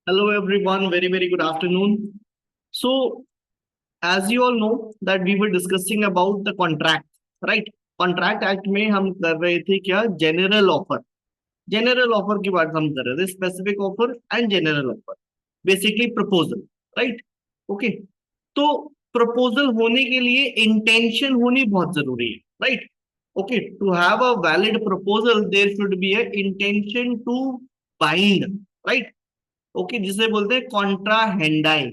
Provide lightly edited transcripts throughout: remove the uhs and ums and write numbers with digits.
Hello everyone, very good afternoon. So, as you all know that we were discussing about the contract, right? Contract act में हम कर रहे थे क्या, general offer की बात हम कर रहे थे, specific offer and general offer, basically proposal, right? Okay, तो प्रपोजल होने के लिए इंटेंशन होनी बहुत जरूरी है, right? Okay, to have a valid proposal there should be a intention to bind, right? Okay, जिसे बोलते हैं contrahendi,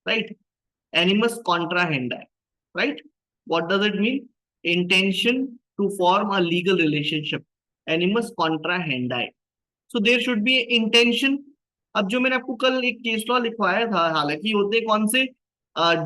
right? Animus contrahendi, right? What does it mean? Intention to form a legal relationship, animus contrahendi. So there should be intention. अब जो मैंने आपको कल एक case law लिखवाया था, हालांकि होते कौन से,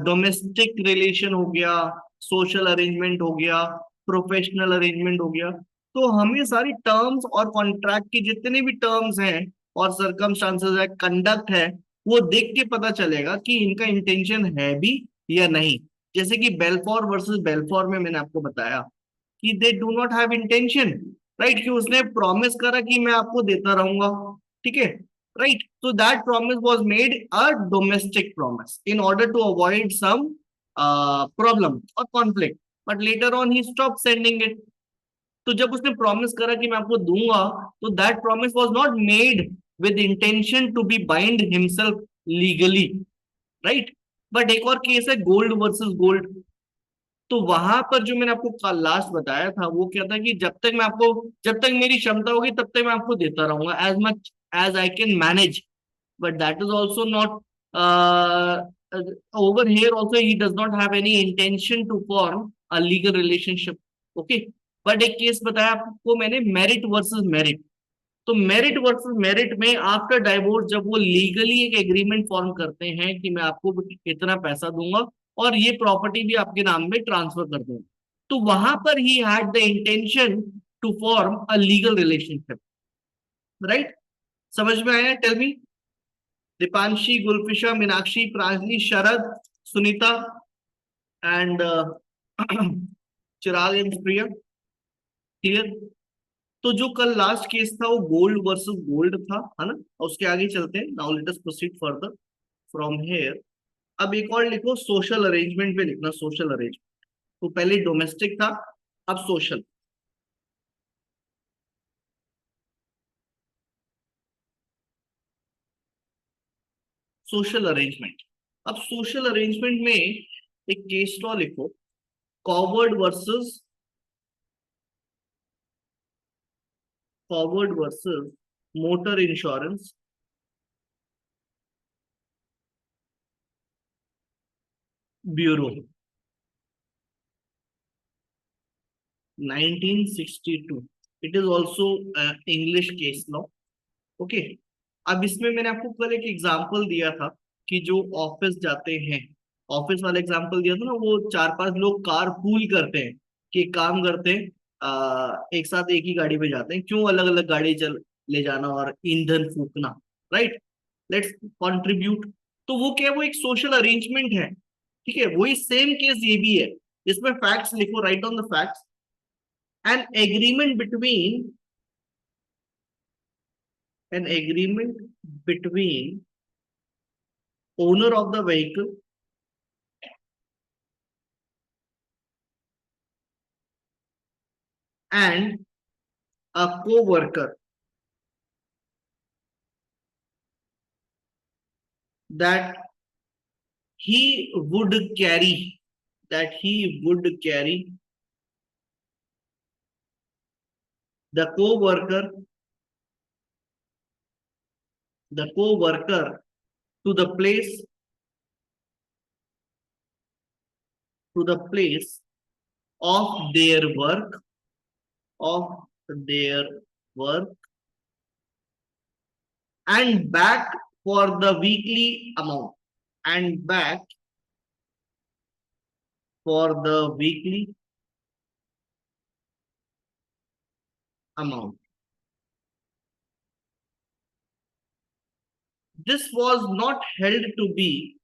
डोमेस्टिक रिलेशन हो गया, सोशल अरेंजमेंट हो गया, प्रोफेशनल अरेंजमेंट हो गया, तो हमें सारी टर्म्स और कॉन्ट्रैक्ट की जितने भी टर्म्स हैं और सर्कमस्टांसेस है, कंडक्ट है, वो देख के पता चलेगा कि इनका इंटेंशन है भी या नहीं। जैसे कि बेल्फोर वर्सेस बेल्फोर में मैंने आपको बताया कि they do not have intention, right? कि उसने प्रॉमिस करा कि मैं आपको देता रहूंगा, ठीक है, right? So that promise was made a domestic promise in order to avoid some problem or conflict, but later on he stopped sending it. तो जब उसने प्रॉमिस करा कि मैं आपको दूंगा, तो that promise was not made with intention to be bind himself legally, right? But एक और केस है गोल्ड वर्सेस गोल्ड। तो वहां पर जो मैंने आपको कल लास्ट बताया था वो क्या था कि जब तक मेरी क्षमता होगी तब तक मैं आपको देता रहूंगा, as much as I can manage. But that is also not, over here also he does not have any intention to form a legal relationship. Okay, but एक केस बताया आपको मैंने, मेरिट वर्सेस मेरिट। तो merit versus merit में after divorce जब वो legally एक agreement form करते हैं कि मैं आपको इतना पैसा दूंगा और ये प्रॉपर्टी भी आपके नाम में ट्रांसफर कर दूंगा, तो वहां पर ही had the intention to form a legal relationship, right? समझ में आया? Tell me. Deepanshi, Gulfisha, Meenakshi, Pranjali, Sharad, Sunita and Chirag and Priya, clear? तो जो कल लास्ट केस था वो गोल्ड वर्सेस गोल्ड था, है ना? उसके आगे चलते हैं, now let us proceed further from here. अब एक और लिखो, सोशल अरेंजमेंट पे लिखना, सोशल अरेंजमेंट। तो पहले डोमेस्टिक था, अब सोशल। Social arrangement. अब सोशल अरेंजमेंट में एक केस लॉ लिखो, coward versus motor insurance bureau, 1962। It is also English case law. Okay, अब इसमें मैंने आपको कल एक एग्जांपल दिया था कि जो ऑफिस जाते हैं, ऑफिस वाला एग्जांपल दिया था ना, वो चार पांच लोग कार पूल करते हैं कि एक काम करते हैं, एक साथ एक ही गाड़ी पे जाते हैं, क्यों अलग अलग गाड़ी चल ले जाना और ईंधन फूकना, राइट? Let's contribute. तो वो क्या है, वो एक सोशल अरेंजमेंट है, ठीक है? वही सेम केस ये भी है। इसमें फैक्ट्स लिखो, right on the facts. an agreement between an agreement between owner of the vehicle and a co-worker that he would carry that he would carry the co-worker the co-worker to the place to the place of their work of their work and back for the weekly amount and back for the weekly amount. This was not held to be,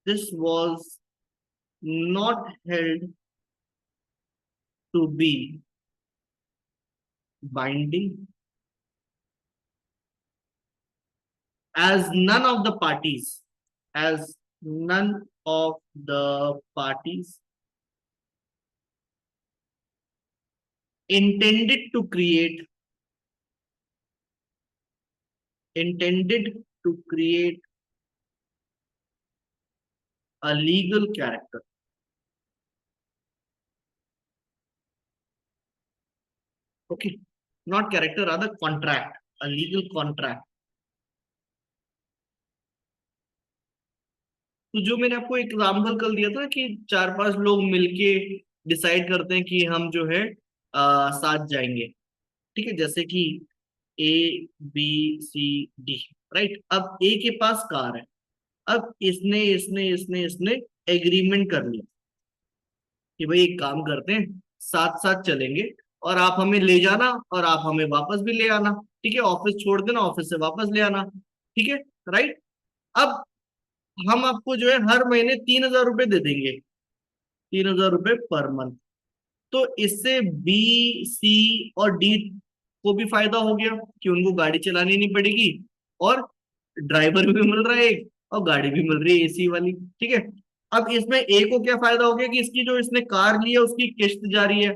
this was not held to be binding as none of the parties, as none of the parties intended to create, intended to create a legal character. Okay, not character, rather contract, a legal contract. तो जो मैंने आपको example कल दिया था कि चार पांच लोग मिलके डिसाइड करते हैं कि हम जो है साथ जाएंगे, ठीक है, जैसे कि A B C D, right. अब ए के पास कार है, अब इसने एग्रीमेंट कर लिया कि भाई एक काम करते हैं, साथ साथ चलेंगे, और आप हमें ले जाना और आप हमें वापस भी ले आना, ठीक है, ऑफिस छोड़ देना, ऑफिस से वापस ले आना, ठीक है, राइट। अब हम आपको जो है हर महीने 3,000 रुपये दे देंगे, 3,000 रुपये पर मंथ। तो इससे बी सी और डी को भी फायदा हो गया कि उनको गाड़ी चलानी नहीं पड़ेगी, और ड्राइवर भी मिल रहा है एक, और गाड़ी भी मिल रही है एसी वाली, ठीक है। अब इसमें ए को क्या फायदा हो गया कि इसकी जो इसने कार ली है उसकी किस्त जा रही है,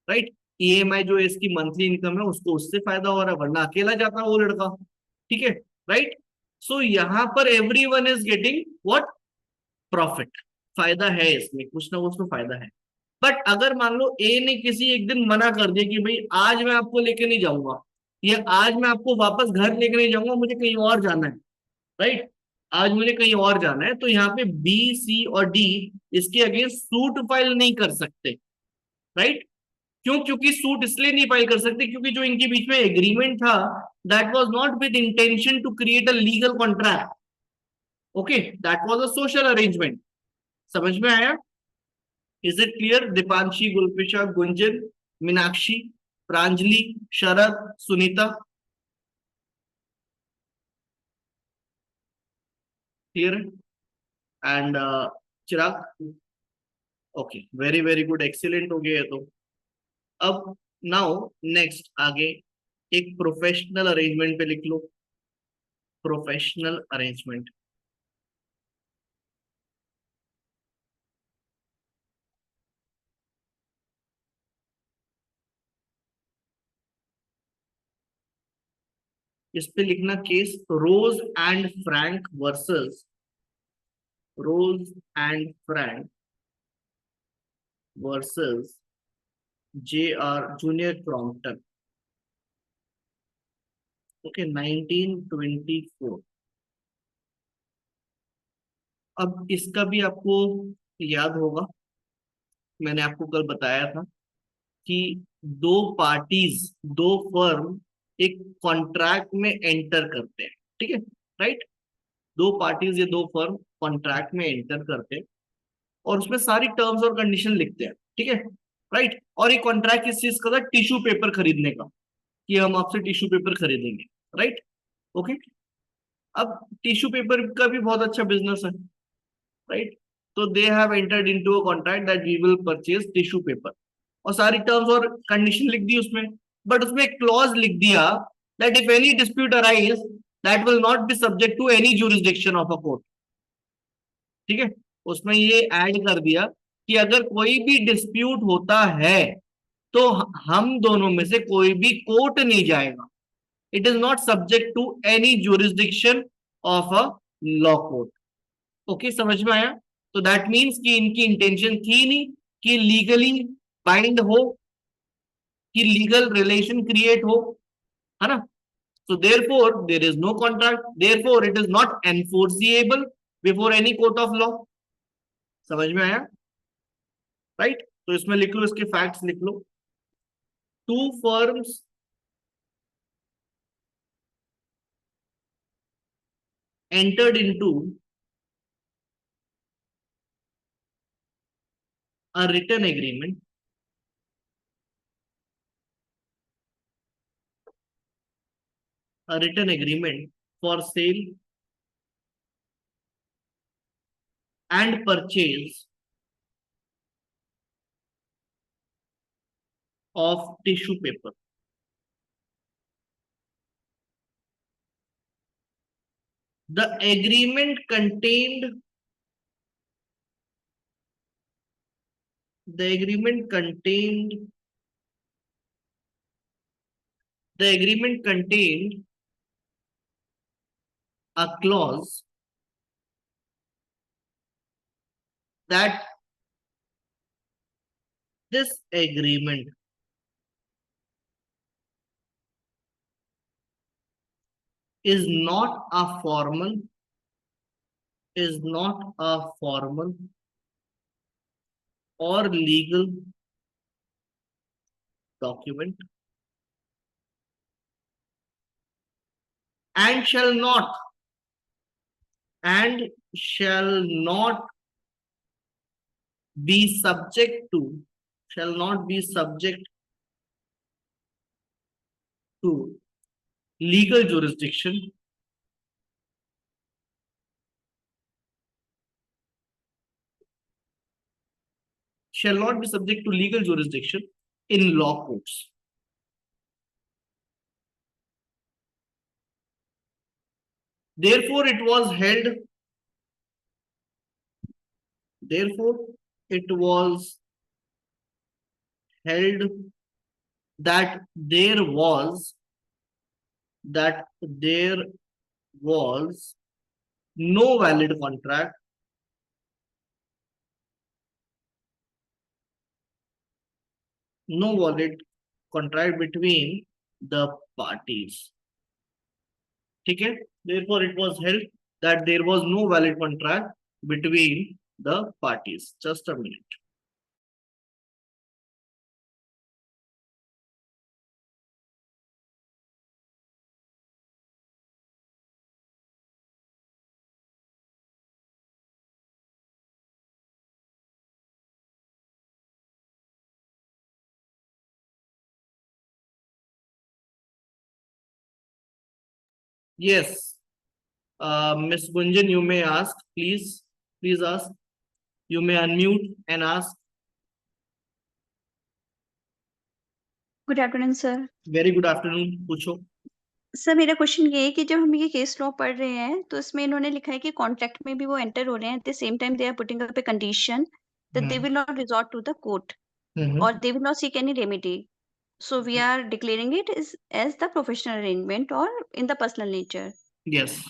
राइट। ईएमआई जो है इसकी मंथली इनकम है उसको उससे फायदा हो रहा है, वरना अकेला जाता वो लड़का, ठीक है, राइट। सो यहां पर every one is getting what, profit, फायदा है, इसमें कुछ ना कुछ तो फायदा है। बट अगर मान लो ए ने किसी एक दिन मना कर दिया कि भाई आज मैं आपको लेके नहीं जाऊंगा, या आज मैं आपको वापस घर लेके नहीं जाऊंगा, मुझे कहीं और जाना है, राइट, आज मुझे कहीं और जाना है, तो यहाँ पे बी सी और डी इसके अगेंस्ट सूट फाइल नहीं कर सकते, राइट। क्यों? क्योंकि सूट इसलिए नहीं फाइल कर सकते क्योंकि जो इनके बीच में एग्रीमेंट था, that was not with intention to create a legal contract, okay, that was a social arrangement. समझ में आया? Is it clear? Deepanshi, Gulfisha, Gunjan, Meenakshi, Pranjali, Sharad, Sunita, clear है? And Chirag, okay, very very good, excellent हो गया है तो। अब नाउ नेक्स्ट आगे एक प्रोफेशनल अरेंजमेंट पे लिख लो, प्रोफेशनल अरेंजमेंट। इस पे लिखना case Rose and Frank versus, Rose and Frank versus J R junior Crompton, okay, 1924। अब इसका भी आपको याद होगा, मैंने आपको कल बताया था कि दो पार्टीज, दो फर्म एक कॉन्ट्रैक्ट में एंटर करते हैं, ठीक है, राइट। दो पार्टीज या दो फर्म कॉन्ट्रैक्ट में एंटर करते हैं और उसमें सारी टर्म्स और कंडीशन लिखते हैं, ठीक है, राइट। और ये कॉन्ट्रैक्ट किस चीज का था? टिश्यू पेपर खरीदने का, कि हम आपसे टिश्यू पेपर खरीदेंगे, राइट, ओके। अब टिश्यू पेपर का भी बहुत अच्छा बिजनेस है, राइट। तो they have entered into a contract that we will purchase tissue paper, और सारी टर्म्स और कंडीशन लिख दी उसमें। बट उसमें एक क्लॉज लिख दिया that if any dispute arise that will not be subject to any jurisdiction of a court, ठीक है। उसमें ये ऐड कर दिया कि अगर कोई भी डिस्प्यूट होता है तो हम दोनों में से कोई भी कोर्ट नहीं जाएगा, it is not subject to any jurisdiction of a law court, okay, समझ में आया? तो दैट मीन्स कि इनकी इंटेंशन थी नहीं कि लीगली बाइंड हो, कि लीगल रिलेशन क्रिएट हो, है ना। So therefore there is no contract, therefore it is not enforceable before any court of law। समझ में आया? राइट, तो इसमें लिख लो, इसके फैक्ट्स लिख लो। Two firms entered into a written agreement, a written agreement for sale and purchase of tissue paper, the agreement contained the agreement contained the agreement contained a clause that this agreement is not a formal or legal document and shall not be subject to legal jurisdiction in law courts. Therefore, it was held that there was no valid contract between the parties. ठीक है? Therefore, it was held that there was no valid contract between the parties. Just a minute. Yes, Miss Gunjan, you may ask, please. Please ask. You may unmute and ask. Good afternoon sir. Very good afternoon. पूछो. Sir मेरा question ये है कि जब हम ये case law पढ़ रहे हैं तो इसमें इन्होंने लिखा है कि कॉन्ट्रैक्ट में भी वो एंटर हो रहे हैं, at the same time they are putting up a condition that they will not resort to the court और they will not seek any remedy, so we are declaring it is as the professional arrangement और in the personal nature. Yes.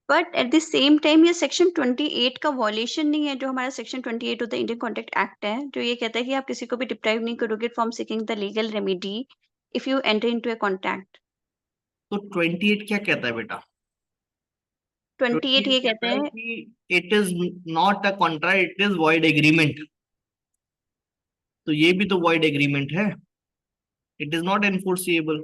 But at the same time ये section 28 का violation नहीं है, जो हमारा section 28 of the Indian contract act है, जो ये कहता है कि आप किसी को भी डिप्राइव नहीं करोगे from seeking the legal remedy if you enter into a contract. तो 28 क्या कहता है बेटा? 28 ये कहते हैं कि it is not a contract, it is void agreement. तो ये भी तो वॉइड एग्रीमेंट है. It is not enforceable.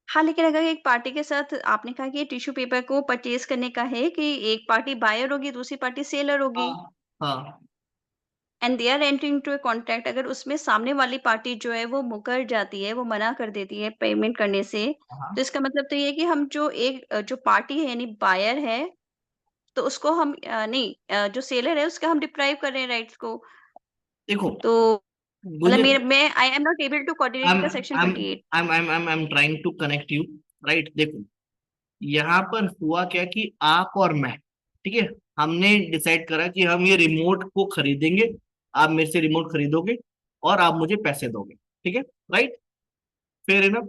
हाँ, लेकिन अगर एक पार्टी के साथ आपने कहा कि टिश्यू पेपर को परचेज़ करने का है कि एक पार्टी बायर होगी, दूसरी पार्टी सेलर होगी हाँ. And they are entering to a contract, अगर उसमें सामने वाली पार्टी जो है वो मुकर जाती है, वो मना कर देती है पेमेंट करने से, हाँ. तो इसका मतलब तो ये है कि हम जो पार्टी है यानी बायर है, तो उसको हम जो सेलर है उसका हम डिप्राइव कर रहे हैं राइट्स को। देखो, तो मतलब मुझे मैं I am not able to coordinate I'm with the section I'm 28। I'm trying to connect you, right? देखो, यहाँ पर हुआ क्या कि आप और मैं, ठीक है, हमने डिसाइड करा कि हम ये रिमोट को खरीदेंगे. आप मेरे से रिमोट खरीदोगे और आप मुझे पैसे दोगे. ठीक है, राइट? Fair enough.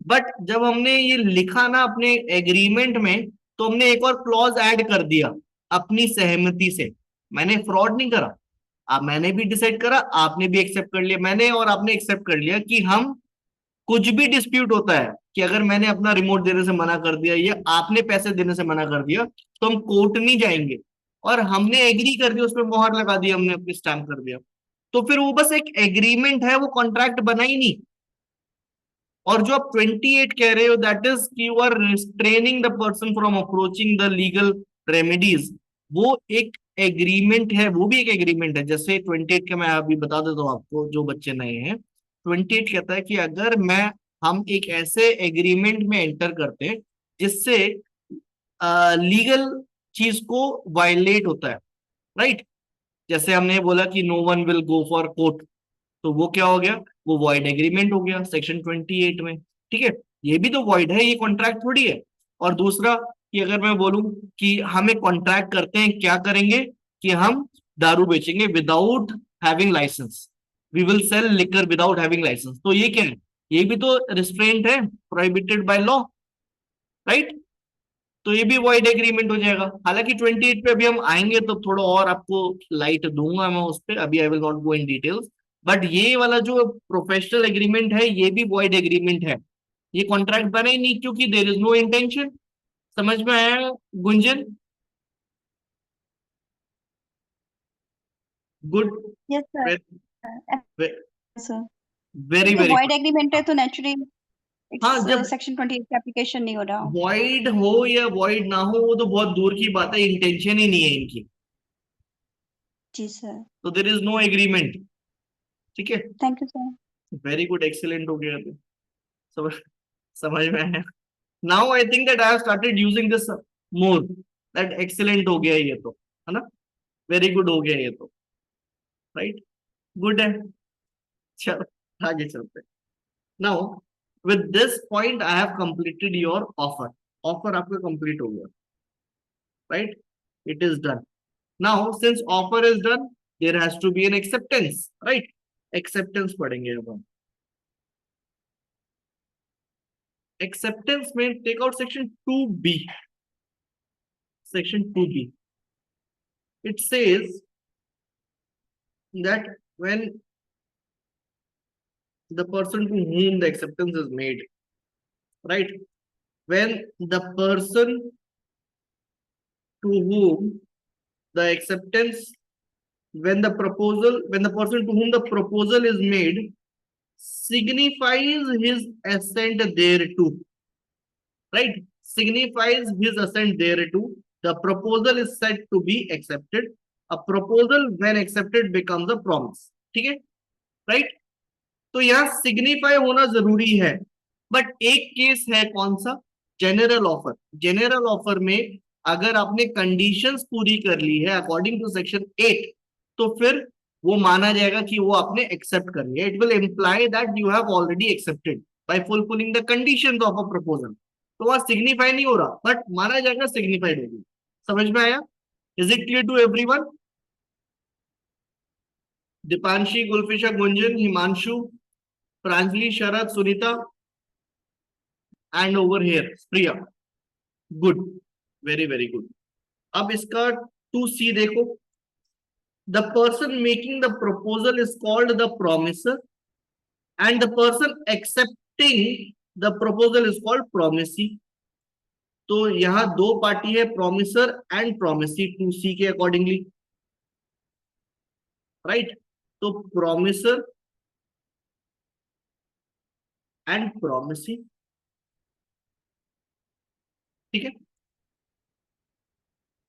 बट जब हमने ये लिखा ना अपने एग्रीमेंट में, तो हमने एक और क्लॉज ऐड कर दिया अपनी सहमति से. मैंने फ्रॉड नहीं करा. आप मैंने भी डिसाइड करा, आपने भी एक्सेप्ट कर लिया, मैंने और आपने एक्सेप्ट कर लिया कि हम कुछ भी डिस्प्यूट होता है कि अगर मैंने अपना रिमोट देने से मना कर दिया या आपने पैसे देने से मना कर दिया, तो हम कोर्ट नहीं जाएंगे. और हमने एग्री कर दिया, उसमें मोहर लगा दी, हमने अपनी स्टैम्प कर दिया. तो फिर वो बस एक एग्रीमेंट है, वो कॉन्ट्रैक्ट बना ही नहीं. और जो आप 28 कह रहे हो, that is you are restraining the person from approaching the legal remedies. वो एक एग्रीमेंट है, वो भी एक एग्रीमेंट है. जैसे 28 का मैं अभी बता देता हूँ आपको, जो बच्चे नए हैं. 28 कहता है कि अगर हम एक ऐसे एग्रीमेंट में एंटर करते हैं जिससे लीगल चीज को वायलेट होता है, राइट? जैसे हमने बोला कि no one will go for court, तो वो क्या हो गया? वो वॉइड एग्रीमेंट हो गया सेक्शन 28 में. ठीक है, ये भी तो वॉइड है, ये कॉन्ट्रैक्ट थोड़ी है. और दूसरा, कि अगर मैं बोलूं कि हम एक कॉन्ट्रैक्ट करते हैं, क्या करेंगे कि हम दारू बेचेंगे without having license, we will sell liquor without having license, तो ये क्या है, ये भी तो रिस्ट्रेंट है, प्रोहिबिटेड बाय लॉ, राइट। तो ये भी वॉइड एग्रीमेंट हो जाएगा। हालांकि 28 पे अभी हम आएंगे तो थोड़ा और आपको लाइट दूंगा मैं उस पर, अभी I will not go in details. But ये वाला जो प्रोफेशनल एग्रीमेंट है ये भी वॉइड एग्रीमेंट है, ये कॉन्ट्रैक्ट बना ही नहीं क्योंकि देर इज नो इंटेंशन। समझ में आया Gunjan? Good. Yes sir. Sir very क्योंकि वेरी वॉइड गुड। एग्रीमेंट है तो नेचुरली हाँ, इट्स जब सेक्शन 28 का एप्लीकेशन नहीं हो रहा। वॉइड हो या वॉइड ना हो वो तो बहुत दूर की बात है, इंटेंशन ही नहीं है इनकी, जी सर। तो देर इज नो एग्रीमेंट। ठीक है, thank you sir. Very good, excellent हो गया तो। समझ समझ में आया। Now I think that I have started using this more, that excellent हो गया ये तो, है ना, वेरी गुड हो गया ये तो, राइट, गुड है। चलो आगे चलते हैं। Now with this point I have completed your offer, offer आपका कंप्लीट हो गया, right, it is done. Now since offer is done there has to be an acceptance, right, acceptance पढ़ेंगे अब हम। एक्सेप्टेंस में take out section 2B, section 2B. It says that when the person to whom the acceptance is made, right? When the person to whom the acceptance, when the person to whom the proposal is made signifies his assent thereto, right? Signifies his assent thereto, the proposal is said to be accepted. A proposal when accepted becomes a promise. ठीक है, right. तो यहां signify होना जरूरी है, but एक case है कौन सा, जेनरल ऑफर। जेनरल ऑफर में अगर आपने कंडीशंस पूरी कर ली है अकॉर्डिंग टू सेक्शन 8 तो फिर वो माना जाएगा कि वो आपने एक्सेप्ट कर लिया, it will imply that you have already accepted by fulfilling the conditions of a proposal. तो वहां सिग्निफाई नहीं हो रहा बट माना जाएगा सिग्निफाइड होगी। समझ में आया? Is it clear to everyone? Deepanshi, Gulfisha, Gunjan, Himanshu, Pranjali, Sharad, Sunita and over here Priya, good, very very good. अब इसका 2C देखो, the person making the proposal is called the promisor and the person accepting the proposal is called promisee. तो यहां दो party है, promisor and promisee 2C के accordingly, right. तो promisor and promisee, ठीक है।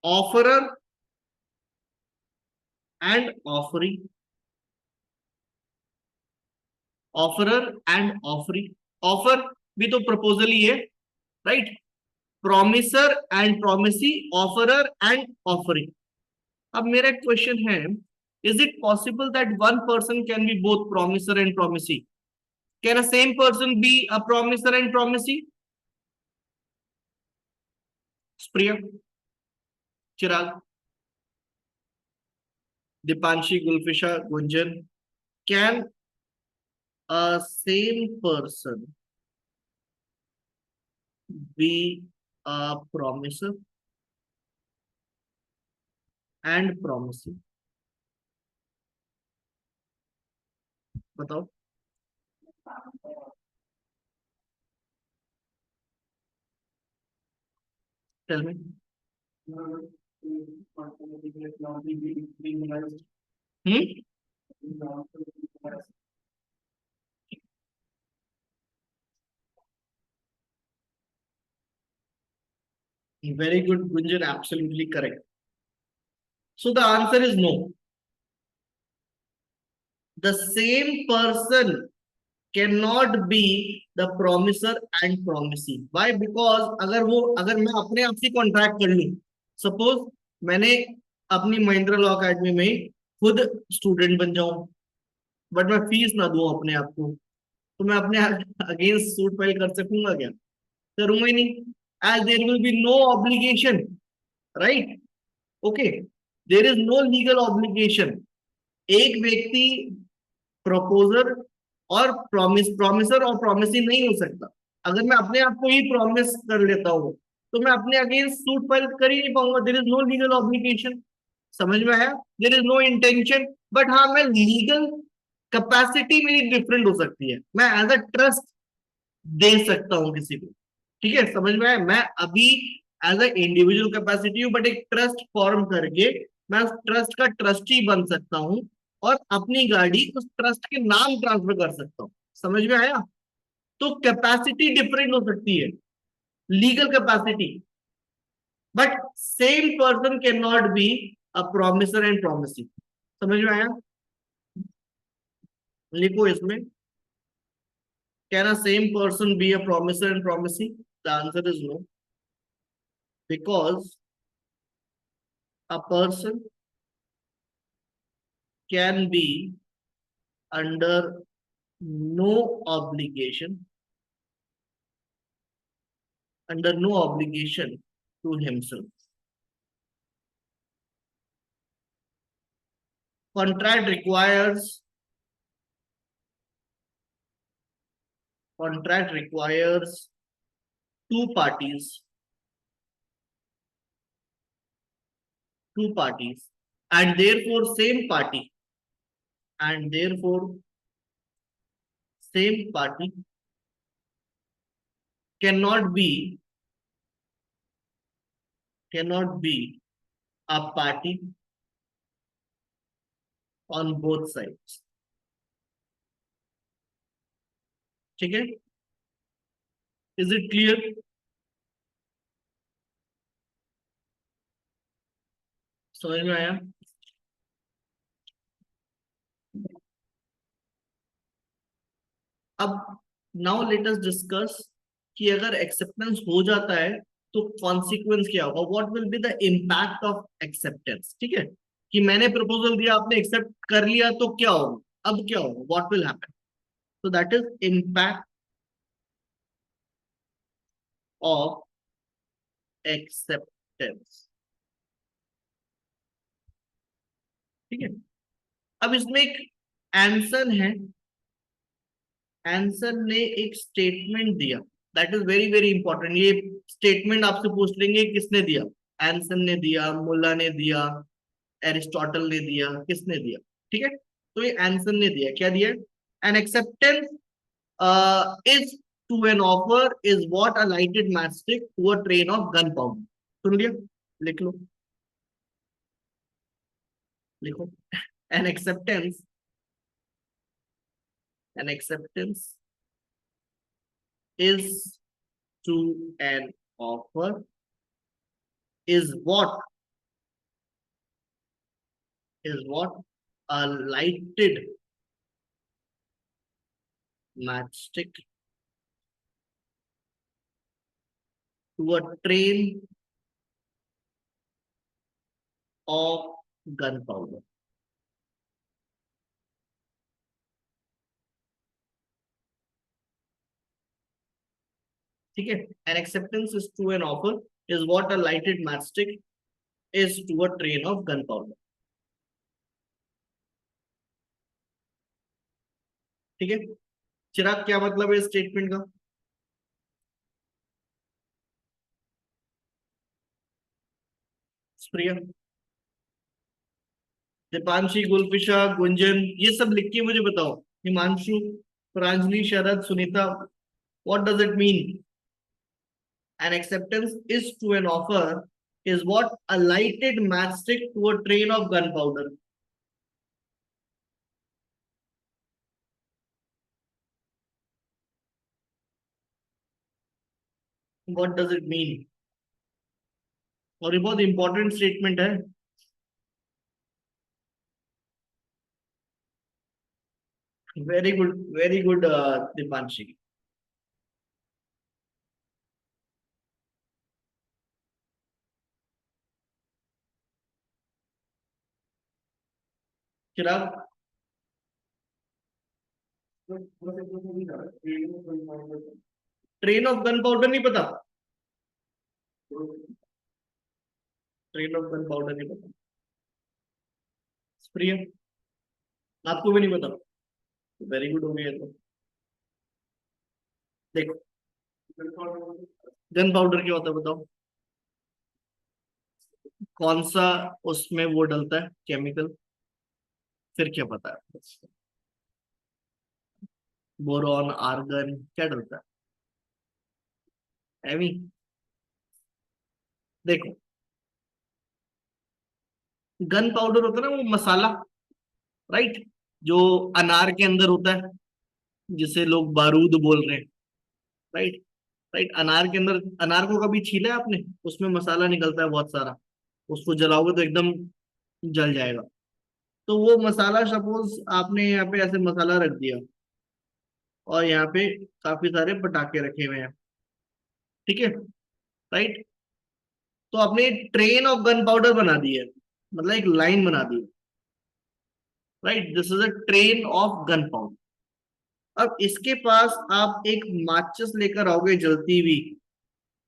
Offeror and offeree, offeror and offeree, offer भी तो प्रपोजल ही है, right. Promisor and promisee, offeror and offeree. अब मेरा एक क्वेश्चन है, is it possible that one person can be both promisor and promisee? Can a same person be a promisor and promisee? Priya, Chirag, Deepanshi, Gulfisha, Gunjan, can a same person be a promiser and promisee? बताओ, tell me. Hmm? Very good, Gunjan, absolutely correct. So the answer is no. The same person cannot be the promiser and promisee. Why? Because अगर मैं अपने आप से contract कर लूं, suppose मैंने अपनी महिंद्रा लॉ अकेडमी में खुद स्टूडेंट बन जाऊं बट मैं फीस ना दूं अपने आप को, तो मैं अपने अगेंस्ट सूट फाइल कर सकूंगा क्या? करूंगा ही नहीं। as there will be no obligation, right? Okay, there is no legal obligation. एक व्यक्ति प्रपोजर और प्रॉमिसर और प्रॉमिसी नहीं हो सकता। अगर मैं अपने आप को ही प्रॉमिस कर लेता हूं तो मैं अपने अगेंस्ट सूट फाइल कर ही नहीं पाऊंगा। There is no legal obligation. समझ में आया? There is no intention, but हाँ मैं लीगल कैपेसिटी मेरी डिफरेंट हो सकती है। मैं एज अ ट्रस्ट दे सकता हूं किसी को। ठीक है, समझ में आया? मैं अभी एज अ इंडिविजुअल कैपेसिटी हूं, बट एक ट्रस्ट फॉर्म करके मैं उस ट्रस्ट का ट्रस्टी बन सकता हूं और अपनी गाड़ी उस ट्रस्ट के नाम ट्रांसफर कर सकता हूं। समझ में आया? तो कैपेसिटी डिफरेंट हो सकती है, legal capacity, but same person can not be a promisor and promisee. समझ में आया? लिखो इसमें, can a same person be a promisor and promisee? The answer is no, because a person can be under no obligation, to himself. Contract requires two parties, and therefore same party cannot be a party on both sides. ठीक है? Is it clear? समझ में आया? अब now let us discuss कि अगर acceptance हो जाता है तो कॉन्सिक्वेंस क्या होगा, what will be the impact of acceptance. ठीक है, कि मैंने प्रपोजल दिया, आपने एक्सेप्ट कर लिया, तो क्या होगा, अब क्या होगा, what will happen? so that is impact of acceptance। ठीक है, अब इसमें एक एंसन है, एंसन ने एक स्टेटमेंट दिया, that is very very important. ये स्टेटमेंट आपसे पूछ लेंगे किसने दिया, एंसन ने दिया, मुल्ला ने दिया, एरिस्टोटल ने दिया, किसने दिया? ठीक है, तो ये एंसन ने दिया, क्या दिया? An acceptance is to an offer is what a lighted matchstick to a train of gunpowder. सुन लिया? लिख लो, लिखो। An acceptance is to an offer is what a lighted matchstick to a train of gunpowder। ठीक है, an acceptance is to an offer is what a lighted matchstick is to a train of gunpowder। ठीक है, चिराग क्या मतलब है इस statement का? प्रिया, दीपांशी, गुलफिशा, गुंजन, ये सब लिख के मुझे बताओ। Himanshu, Pranjali, Sharad, Sunita, what does it mean? An acceptance is to an offer is what a lighted matchstick to a train of gunpowder। What does it mean? और ये बहुत इंपॉर्टेंट स्टेटमेंट है। Very good Deepanshi. Chirag, train of gunpowder नहीं पता? Train of gunpowder नहीं पता, प्रिय आपको भी नहीं पता? वेरी गुड हो गया तो। देखो गन पाउडर क्या होता है बताओ, कौन सा उसमें वो डलता है केमिकल, फिर क्या पता है? बोरॉन, आर्गन, क्या डलता है एमी? देखो गन पाउडर होता है ना वो मसाला, राइट, जो अनार के अंदर होता है, जिसे लोग बारूद बोल रहे हैं, राइट। राइट, अनार के अंदर, अनार को कभी छीला है आपने? उसमें मसाला निकलता है बहुत सारा, उसको जलाओगे तो एकदम जल जाएगा। तो वो मसाला, सपोज आपने यहाँ पे ऐसे मसाला रख दिया और यहाँ पे काफी सारे पटाखे रखे हुए हैं, ठीक है, राइट। तो आपने ट्रेन ऑफ गन पाउडर बना दी है, मतलब एक लाइन बना दी है, right, this is a train of gun powder. अब इसके पास आप एक माचिस लेकर आओगे, जलती हुई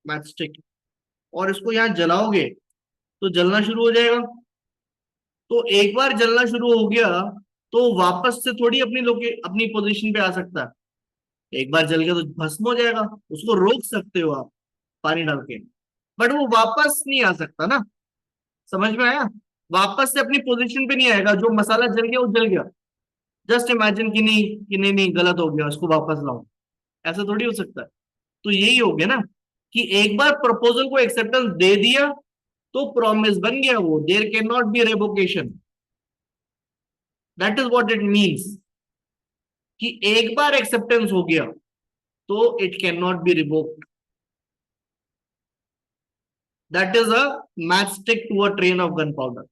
मैचस्टिक, और इसको यहाँ जलाओगे तो जलना शुरू हो जाएगा। तो एक बार जलना शुरू हो गया तो वापस से थोड़ी अपनी पोजीशन पे आ सकता है। एक बार जल गया तो भस्म हो जाएगा, उसको रोक सकते हो आप पानी डाल के, बट वो वापस नहीं आ सकता ना। समझ में आया? वापस से अपनी पोजीशन पे नहीं आएगा, जो मसाला जल गया वो जल गया। जस्ट इमेजिन कि नहीं गलत हो गया, उसको वापस लाओ, ऐसा थोड़ी हो सकता है। तो यही हो गया ना, कि एक बार प्रपोजल को एक्सेप्टेंस दे दिया तो प्रॉमिस बन गया, वो there can not be revocation. That is what it means, कि एक बार एक्सेप्टेंस हो गया तो it can not be revoked. That is a matchstick to a train of gunpowder.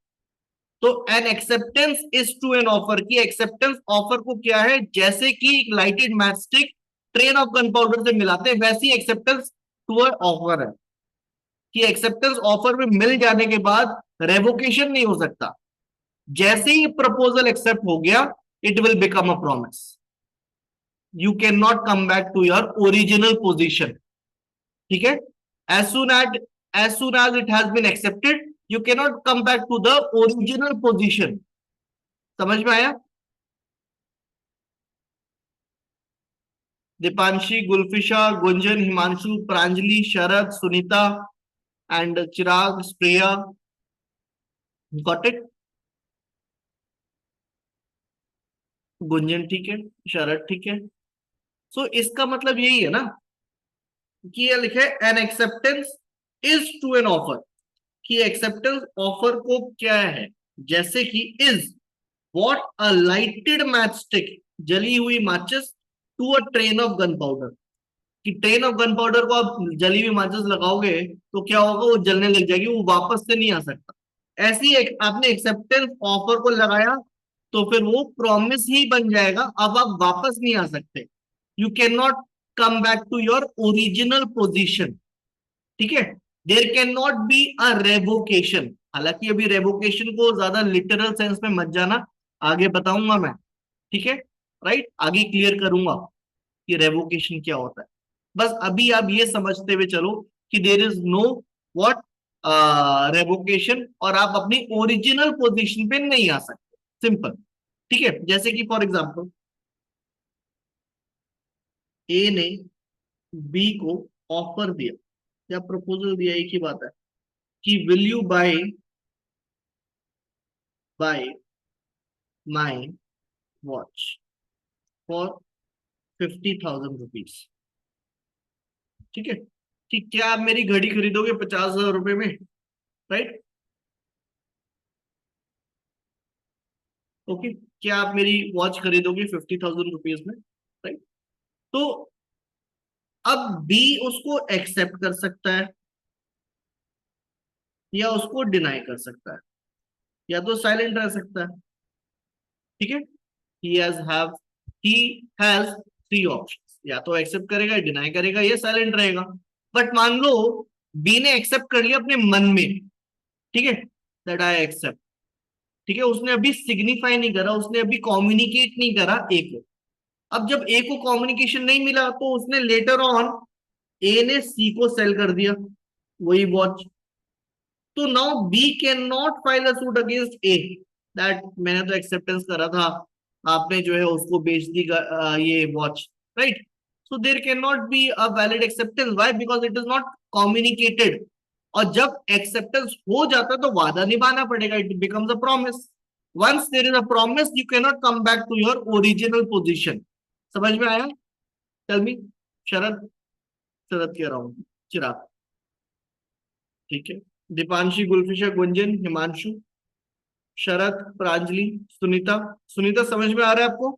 तो an acceptance is to an offer, की acceptance offer को क्या है, जैसे कि एक lighted matchstick train of gunpowder से मिलाते हैं, वैसी एक्सेप्टेंस टू अ ऑफर है, कि एक्सेप्टेंस ऑफर में मिल जाने के बाद रेवोकेशन नहीं हो सकता। जैसे ही प्रपोजल एक्सेप्ट हो गया, it will become a promise. You can not come back to your original position, ठीक है। As soon as it has been accepted, you can not come back to the original position. समझ में आया? Deepanshi, Gulfisha, Gunjan, Himanshu, Pranjali, Sharad, Sunita and Chirag, Priya, got it? Gunjan ठीक है, शरद ठीक है। सो इसका मतलब यही है ना, कि ये लिखे an acceptance is to an offer, कि एक्सेप्टेंस ऑफर को क्या है, जैसे कि is what a lighted matchstick, जली हुई माचिस, to a train of gunpowder, कि ट्रेन ऑफ गन पाउडर को आप जली हुई माचिस लगाओगे तो क्या होगा, वो जलने लग जाएगी, वो वापस से नहीं आ सकता। ऐसे ही आपने एक्सेप्टेंस ऑफर को लगाया तो फिर वो प्रॉमिस ही बन जाएगा, अब आप वापस नहीं आ सकते। You can not come back to your original position, ठीक है। There can not be a revocation. हालांकि अभी रेवोकेशन को ज्यादा लिटरल सेंस में मत जाना, आगे बताऊंगा मैं, ठीक है, राइट, आगे क्लियर करूंगा कि रेवोकेशन क्या होता है। बस अभी आप ये समझते हुए चलो कि देर इज नो व्हाट रेवोकेशन, और आप अपनी ओरिजिनल पोजीशन पे नहीं आ सकते, सिंपल, ठीक है। जैसे कि फॉर एग्जांपल ए ने बी को ऑफर दिया या प्रपोजल दिया, एक ही बात है, कि will you bye my watch for 50,000 rupees, ठीक है, कि क्या आप मेरी घड़ी खरीदोगे 50,000 रुपए में, राइट, ओके, क्या आप मेरी वॉच खरीदोगे 50,000 रुपीज में, राइट। तो अब बी उसको एक्सेप्ट कर सकता है या उसको डिनाई कर सकता है, या तो साइलेंट रह सकता है, ठीक है। ही हैज थ्री ऑप्शंस, या तो एक्सेप्ट करेगा, डिनाई करेगा, या साइलेंट रहेगा। बट मान लो बी ने एक्सेप्ट कर लिया अपने मन में, ठीक है, दैट आई एक्सेप्ट, ठीक है, उसने अभी सिग्निफाई नहीं करा, उसने अभी कम्युनिकेट नहीं करा ए को। अब जब ए को कम्युनिकेशन नहीं मिला तो उसने लेटर ऑन, ए ने सी को सेल कर दिया, वही वॉच। तो now B can not file a suit against A, that मैंने तो एक्सेप्टेंस करा था, आपने जो है उसको बेच दी ये watch, right. So there can not be a valid acceptance, why? Because it is not communicated. और जब एक्सेप्टेंस हो जाता है तो वादा निभाना पड़ेगा, it becomes a promise. Once there is a promise you can not come back to your original position. समझ में आया? टेल मी। शरद, शरद कह रहा हूँ, चिराग, ठीक है। दीपांशी, गुलफिशा, गुंजन, हिमांशु, शरद, प्रांजलि, सुनीता। सुनीता समझ में आ रहा है आपको?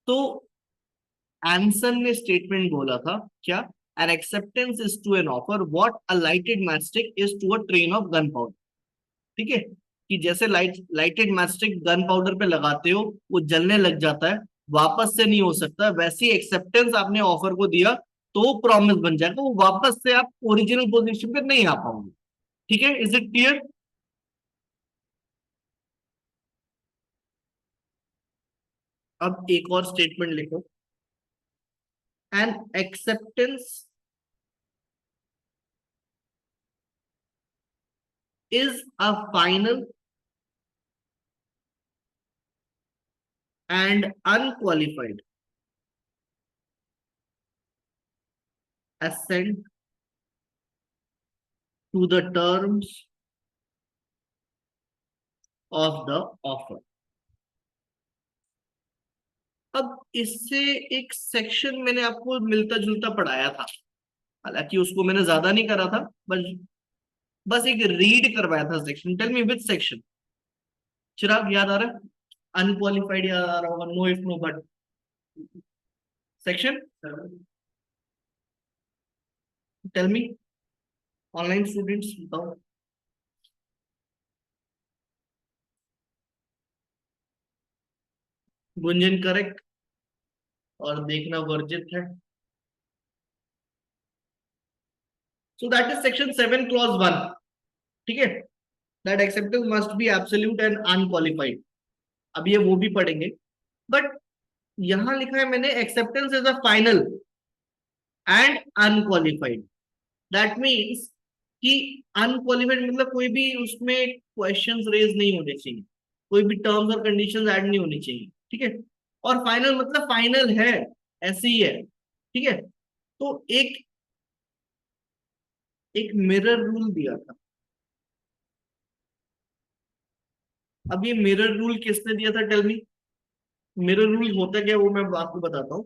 तो एंसन ने स्टेटमेंट बोला था क्या? An acceptance is to an offer what a lighted matchstick is to a train of gunpowder. ठीक है, कि जैसे लाइटेड मैचस्टिक गन पाउडर पे लगाते हो वो जलने लग जाता है, वापस से नहीं हो सकता, वैसी एक्सेप्टेंस आपने ऑफर को दिया तो वो प्रॉमिस बन जाएगा, वो वापस से आप ओरिजिनल पोजीशन पे नहीं आ पाओगे। ठीक है, इज इट क्लियर? अब एक और स्टेटमेंट लिखो। An acceptance is a final and unqualified assent to the terms of the offer। अब इससे एक सेक्शन मैंने आपको मिलता जुलता पढ़ाया था, हालांकि उसको मैंने ज्यादा नहीं करा था, बस बस एक रीड करवाया था section. Tell me which section. Chirag याद आ रहा है? अनक्वालिफाइड याद आ रहा होगा, no if no but. Section, tell me, online students बताओ। गुंजन करेक्ट, और देखना वर्जित है। So that is section 7 clause 1। ठीक है, that acceptance must be absolute and unqualified. अब ये वो भी पढ़ेंगे, बट यहां लिखा है मैंने acceptance is a final and unqualified. That means कि अनक्वालिफाइड मतलब कोई भी उसमें क्वेश्चंस रेज नहीं होने चाहिए, कोई भी टर्म्स और कंडीशंस ऐड नहीं होनी चाहिए। ठीक है, और फाइनल मतलब फाइनल है, ऐसे ही है। ठीक है, तो एक एक मिरर रूल दिया था। अब ये मिरर रूल किसने दिया था? टेल मी। मिरर रूल होता क्या है वो मैं आपको बताता हूँ,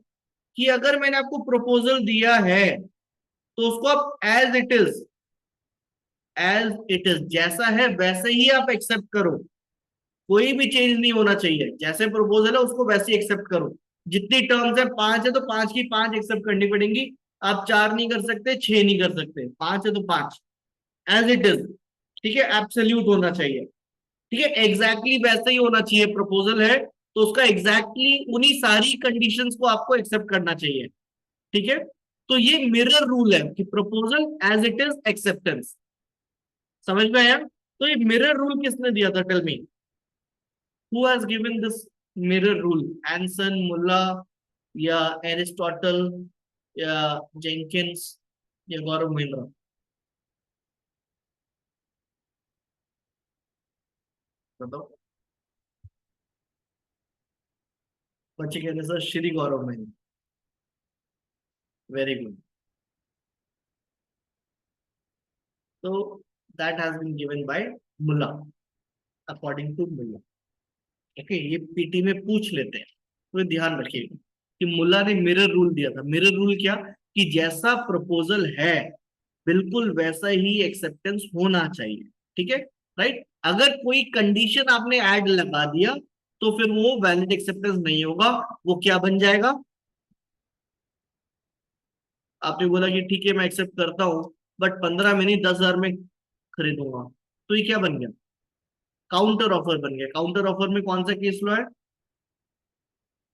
कि अगर मैंने आपको प्रपोजल दिया है तो उसको आप एज इट इज जैसा है वैसे ही आप एक्सेप्ट करो, कोई भी चेंज नहीं होना चाहिए। जैसे प्रपोजल है उसको वैसे ही एक्सेप्ट करो। जितनी टर्म्स है, 5 है तो 5 की 5 एक्सेप्ट करनी पड़ेंगी। आप 4 नहीं कर सकते, 6 नहीं कर सकते, 5 है तो 5, एज इट इज। ठीक है, एब्सोल्यूट होना चाहिए। ठीक है, एग्जैक्टली वैसे ही होना चाहिए। प्रपोजल है तो उसका एग्जैक्टली उन्हीं सारी कंडीशंस को आपको एक्सेप्ट करना चाहिए। ठीक है, तो ये मिरर रूल है कि proposal as it is acceptance. समझ में आया? तो ये मिरर रूल किसने दिया था? Tell me, who has given this mirror rule? Anson, Mulla, या एरिस्टोटल, या जेंकिंस, या गौरव महिंद्रा? बताओ। बच्चे कहते sir Shri Gaurav Mahindra. Very good. तो that has been given by Mulla, according to Mulla. Okay, ये पीटी में पूछ लेते हैं, तो ध्यान रखिएगा कि मुल्ला ने मिरर रूल दिया था। मिरर रूल क्या? कि जैसा प्रपोजल है बिल्कुल वैसा ही एक्सेप्टेंस होना चाहिए। ठीक है, राइट। अगर कोई कंडीशन आपने ऐड लगा दिया तो फिर वो वैलिड एक्सेप्टेंस नहीं होगा, वो क्या बन जाएगा? आपने बोला कि ठीक है मैं एक्सेप्ट करता हूं, बट 15 में नहीं 10,000 में खरीदूंगा, तो ये क्या बन गया? काउंटर ऑफर बन गया। काउंटर ऑफर में कौन सा केस लो है?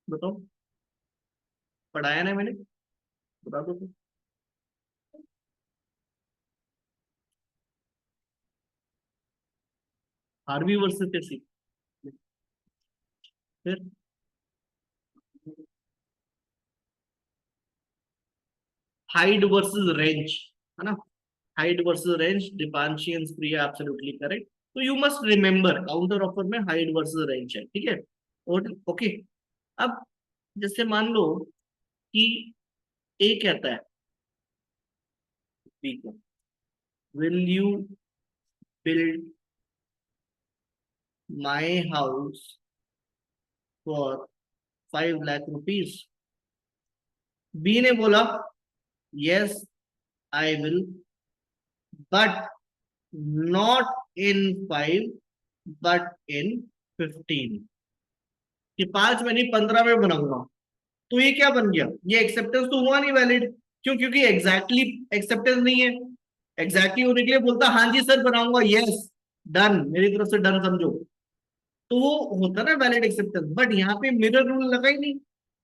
बताओ, पढ़ाया ना मैंने? बता दो तो। Harvey versus Facey. फिर, हाइड वर्सेस रेंज, है ना, Hyde versus Wrench, Deepanshi and Priya absolutely correct. तो you must remember counter offer में हाइड वर्सेस रेंज है, ठीक है। और ओके, अब जैसे मान लो कि ए कहता है बी को, will you build my house for 5 lakh rupees. B ने बोला yes I will, but not in 5 but in 15, कि 5 में नहीं 15 में बनाऊंगा। तो ये क्या बन गया, ये एक्सेप्टेंस तो हुआ नहीं वैलिड। क्यों? क्योंकि एग्जैक्टली एक्सेप्टेंस नहीं है। एग्जैक्टली होने के लिए बोलता हाँ जी सर बनाऊंगा, यस डन, मेरी तरफ से डन समझो, तो वो होता ना वैलिड एक्सेप्टेंस। बट यहाँ पे मिरर रूल लगा ही नहीं।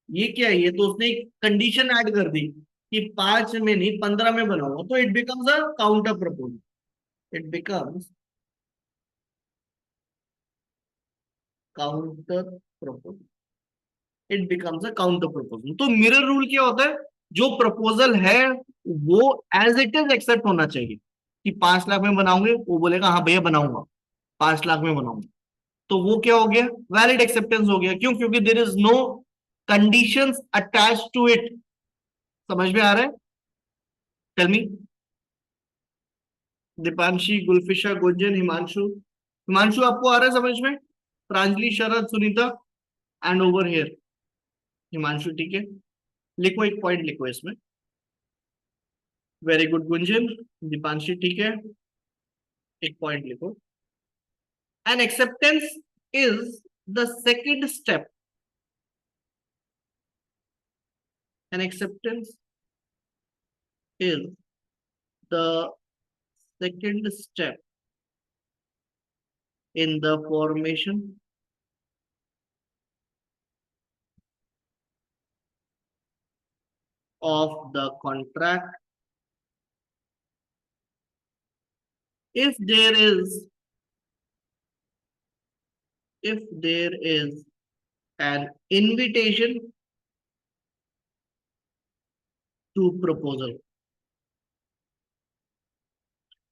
ये क्या है, ये तो उसने एक कंडीशन ऐड कर दी कि 5 में नहीं 15 में बनाऊंगा, तो it becomes a counter proposal. It becomes counter proposal, it becomes a counter proposal. तो मिरर रूल क्या होता है, जो प्रपोजल है वो एज इट इज एक्सेप्ट होना चाहिए। कि 5 लाख में बनाऊंगे, वो बोलेगा हाँ भैया बनाऊंगा, 5 लाख में बनाऊंगा, तो वो क्या हो गया, वैलिड एक्सेप्टेंस हो गया। क्यों? क्योंकि there is no conditions attach to it. समझ में आ रहा है? Tell me. दीपांशी, गुलफिशा, गुंजन, हिमांशु। हिमांशु आपको आ रहा है समझ में? Pranjali, Sharad, Sunita and over here Himanshu, ठीक है। लिखो, एक पॉइंट लिखो इसमें। Very good Gunjan. दीपांशी ठीक है, एक पॉइंट लिखो। An acceptance is the second step, N acceptance is the second step in the formation of the contract if there is an invitation to proposal,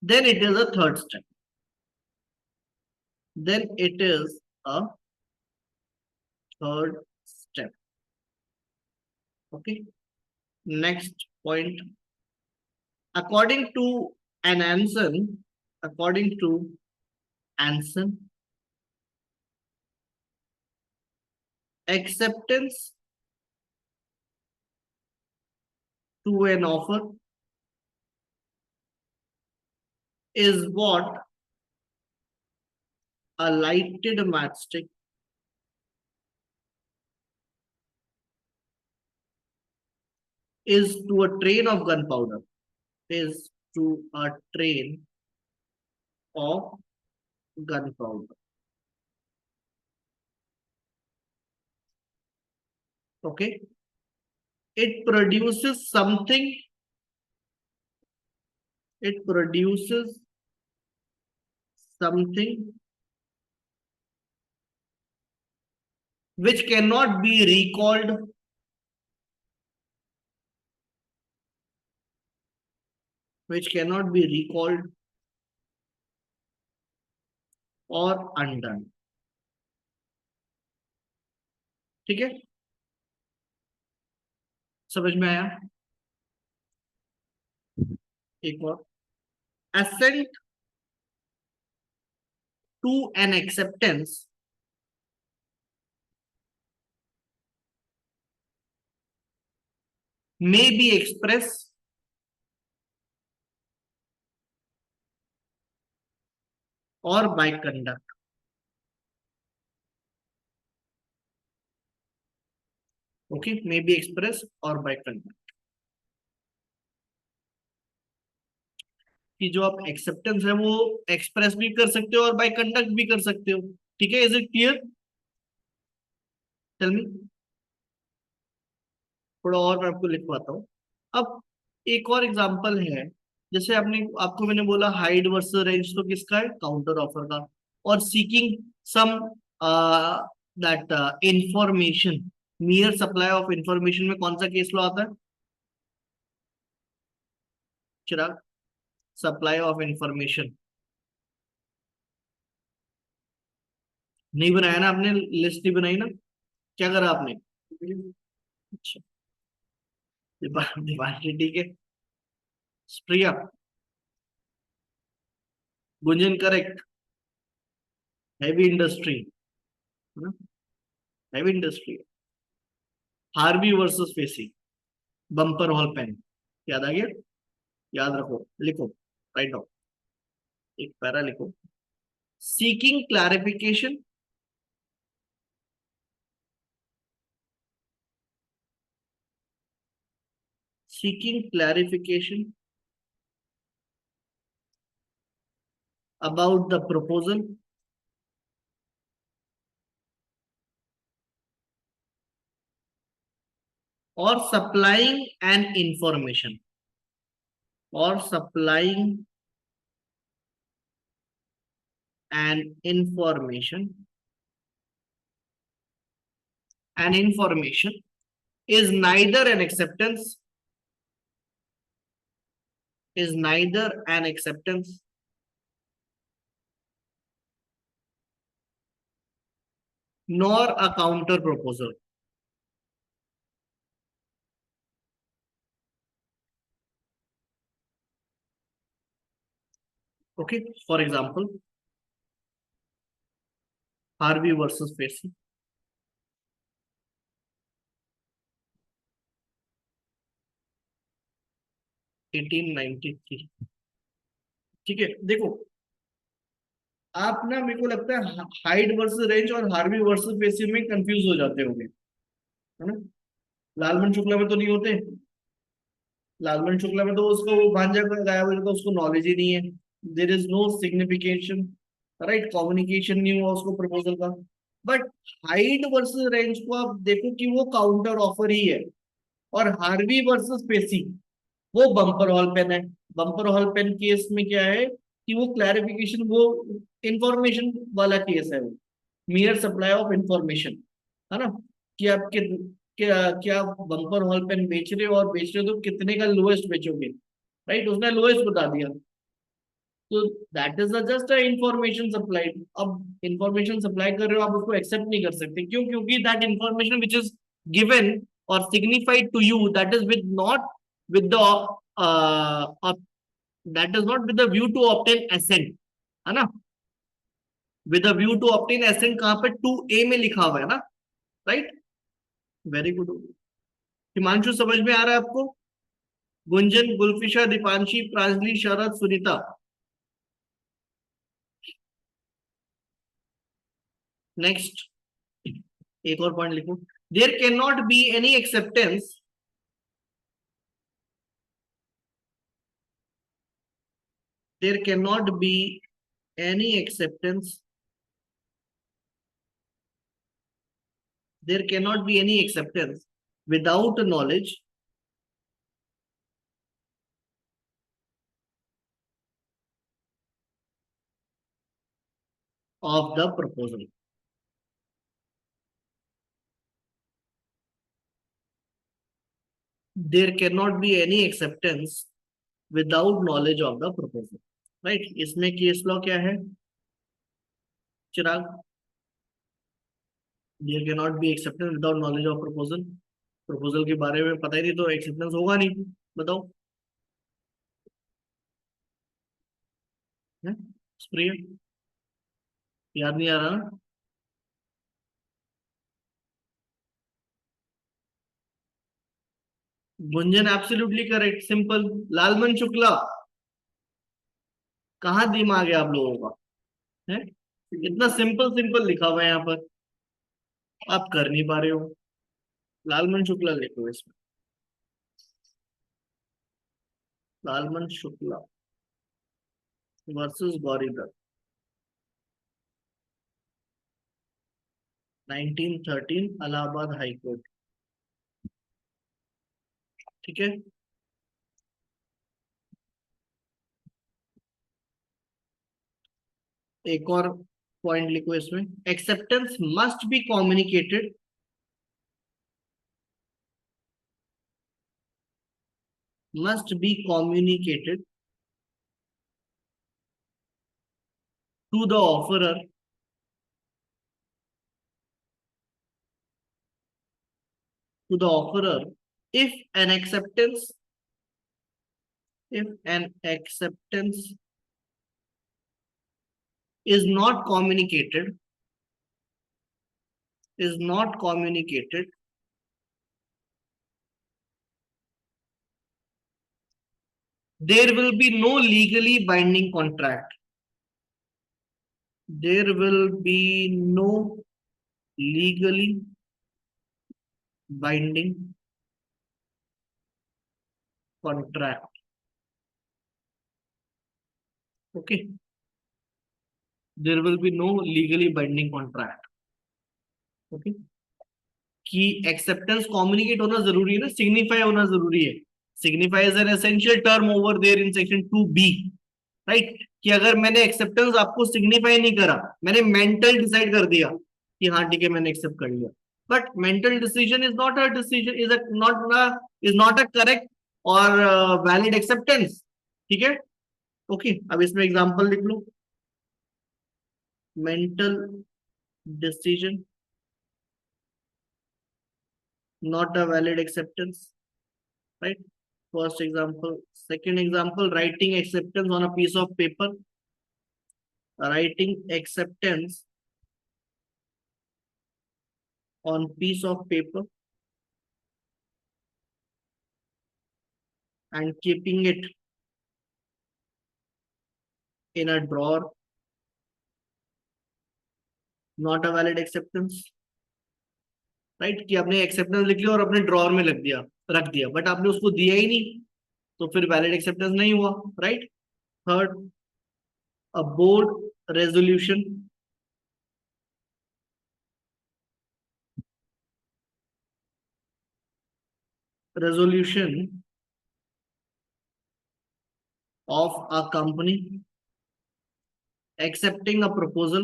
then it is a third step, then it is a third step. Okay, next point. According to an Anson, according to Anson, acceptance to an offer is what a lighted matchstick is to a train of gunpowder, is to a train of gunpowder. Okay, it produces something, it produces something which cannot be recalled, which cannot be recalled or undone. ठीक है, समझ में आया? एक और, assent to an acceptance may be expressed or by conduct. Okay, may be expressed or by conduct. कि जो आप एक्सेप्टेंस है वो एक्सप्रेस भी कर सकते हो और बाय कंडक्ट भी कर सकते हो। ठीक है, is it clear? Tell me. थोड़ा और मैं आपको लिखवाता हूँ। अब एक और एग्जांपल है, जैसे आपको मैंने बोला हाइड वर्सेस रेंज, तो किसका है? काउंटर ऑफर का। और seeking some that information, mere supply of information में कौन सा केस लॉ आता है? चिराग, सप्लाई ऑफ इंफॉर्मेशन नहीं बनाया ना आपने, लिस्ट नहीं बनाई ना, क्या करा आपने? अच्छा, दीपांशी ठीक है, Priya, Gunjan correct, heavy industry, है ना, heavy industry, Harvey versus Facey, Bumper Hall Pen, याद आ गया? याद रखो, लिखो, राइट डाउन, एक पैरा लिखो, seeking clarification seeking clarification about the proposal or supplying an information or supplying an information is neither an acceptance, is neither an acceptance nor a counter proposal. Okay, for example, Harvey versus Facey. (1893) ठीक है, देखो आप ना, मेरे को लगता है hide versus range और हार्वी वर्सेस फेसी में कंफ्यूज हो जाते होंगे, है ना? लालमन शुक्ला में तो नहीं होते, लालमन शुक्ला में तो उसको वो भांजा गाया हुआ तो उसको नॉलेज ही नहीं है, there is no signification, right, communication नहीं हुआ उसको प्रपोजल का। बट हाइड वर्सेस रेंज को आप देखो कि वो काउंटर ऑफर ही है, और हार्वी वर्सेस पेसी वो बम्पर हॉल पेन है। बम्पर हॉल पेन केस में क्या है कि वो क्लैरिफिकेशन, वो इंफॉर्मेशन वाला केस है, वो मियर सप्लाई ऑफ इंफॉर्मेशन, है ना, कि आप क्या बम्पर हॉल पेन बेच रहे हो, और बेच रहे हो तो कितने का लोएस्ट बेचोगे, राइट, उसने लोएस्ट बता दिया, तो that is just information supplied. अब इंफॉर्मेशन सप्लाई कर रहे हो, आप उसको एक्सेप्ट नहीं कर सकते, क्यों? क्योंकि that information which is given और signified to you, that is with not with the that is not with the view to obtain assent, है ना, with the view to obtain assent कहाँ पे 2A में लिखा हुआ है ना, राइट, वेरी गुड। हिमांशु समझ में आ रहा है आपको? गुंजन, गुलफिशा, दीपांशी, प्रांजलि, शरद, सुनीता, नेक्स्ट एक और पॉइंट लिखो, there can not be any acceptance, there cannot be any acceptance, there cannot be any acceptance without knowledge of the proposal. There cannot be any acceptance without knowledge of the proposal, right? इसमें case law क्या है चिराग? There cannot be acceptance without knowledge of proposal, proposal के बारे में पता ही नहीं तो acceptance होगा नहीं, बताओ, है प्रिय, याद नहीं आ रहा ना? Gunjan absolutely correct, simple. Lalman Shukla, कहाँ दिमाग है आप लोगों का, है? इतना सिंपल सिंपल लिखा हुआ है यहाँ पर, आप कर नहीं पा रहे हो। लालमन शुक्ला लिखो इसमें, Lalman Shukla versus Gauridhar, 1913 Allahabad high court, ठीक है। एक और पॉइंट लिखो इसमें, acceptance must be communicated must be communicated to the offerer if an acceptance is not communicated there will be no legally binding contract. There will be no legally binding contract. Okay. There will be no legally binding contract. Okay. कि acceptance communicate होना जरूरी है ना, signify होना जरूरी है. Signify is an essential term over there in section 2B, right. कि अगर मैंने एक्सेप्टेंस आपको सिग्निफाई नहीं करा, मैंने मेंटल डिसाइड कर दिया कि हाँ ठीक है मैंने एक्सेप्ट कर लिया, but mental decision is not a decision, is not a correct और वैलिड एक्सेप्टेंस. ठीक है. ओके. अब इसमें एग्जांपल लिख लो. Mental decision not a valid acceptance, right? First example. Second example, writing acceptance on a piece of paper. Writing acceptance on piece of paper and keeping it in a drawer, not a valid acceptance. Right. कि आपने acceptance लिख लिया और अपने drawer में रख दिया, but आपने उसको दिया ही नहीं, तो फिर वैलिड एक्सेप्टेंस नहीं हुआ. Right. Third, a board resolution of a company accepting a proposal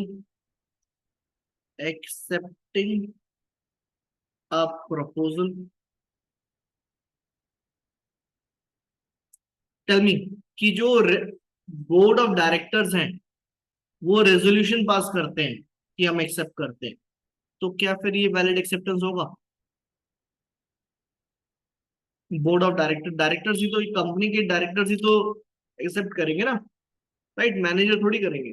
tell me कि जो बोर्ड ऑफ डायरेक्टर्स हैं वो रेजोल्यूशन पास करते हैं कि हम एक्सेप्ट करते हैं, तो क्या फिर ये वैलिड एक्सेप्टेंस होगा? बोर्ड ऑफ डायरेक्टर्स ही तो, कंपनी के डायरेक्टर्स ही तो एक्सेप्ट करेंगे ना, राइट. मैनेजर थोड़ी करेंगे.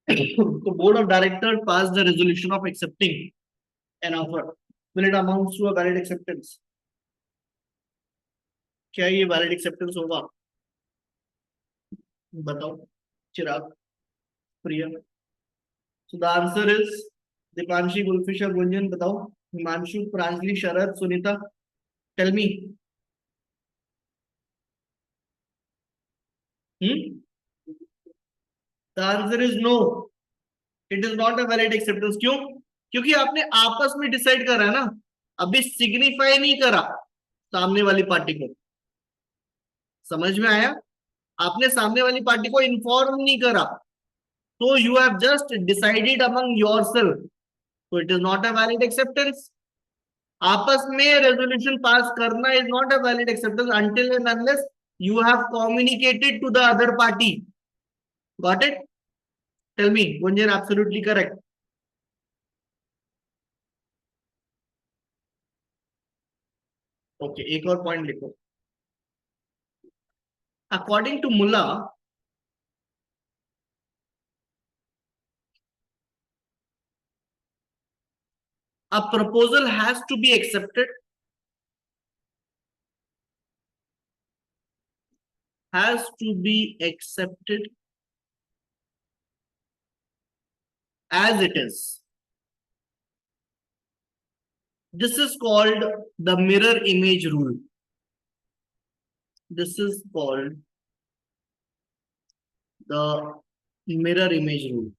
तो board of director pass the resolution of accepting an offer, will it amount to a valid acceptance? क्या ये वैलिड एक्सेप्टेंस होगा? बताओ Chirag, Priya. So the answer is Deepanshi, Gulfisha, Gunjan. बताओ. Himanshu, Pranjali, Sharad, Sunita. Tell me. The answer is no, it is not a valid acceptance. क्यों? क्योंकि आपने आपस में डिसाइड करा है ना, अभी सिग्निफाई नहीं करा सामने वाली पार्टी को. समझ में आया? आपने सामने वाली पार्टी को इन्फॉर्म नहीं करा, तो you have just decided among yourself, तो it is not a valid acceptance. आपस में रेजोल्यूशन पास करना is not a valid acceptance until and unless you have communicated to the other party. Got it? Tell me. Gunjan, absolutely correct. Okay, एक और point लिखो. According to Mulla, a proposal has to be accepted as it is. This is called the mirror image rule. This is called the mirror image rule.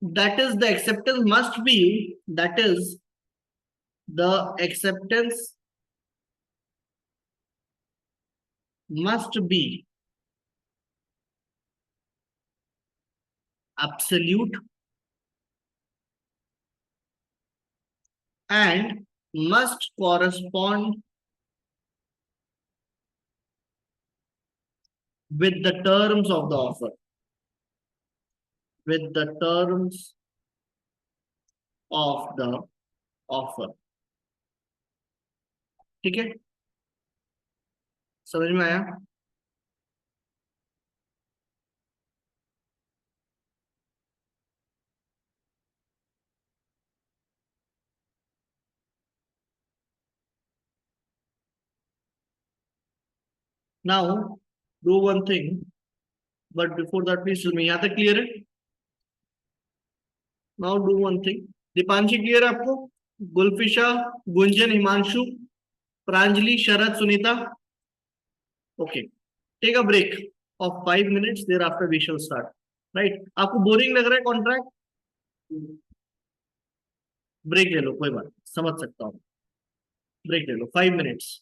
That is, the acceptance must be, that is, the acceptance must be absolute and must correspond with the terms of the offer. With the terms of the offer. ठीक है, समझ में आया? Now do one thing, but before that please tell me, यहाँ तक clear है? Now do one thing. Deepanshi clear है आपको? Gulfisha, Gunjan, Himanshu, Pranjali, Sharad, Sunita? Okay. Take a break of 5 minutes. Thereafter we shall start. Right? आपको बोरिंग लग रहा है कॉन्ट्रैक्ट? ब्रेक ले लो, कोई बात, समझ सकता हूँ. ब्रेक ले लो 5 minutes.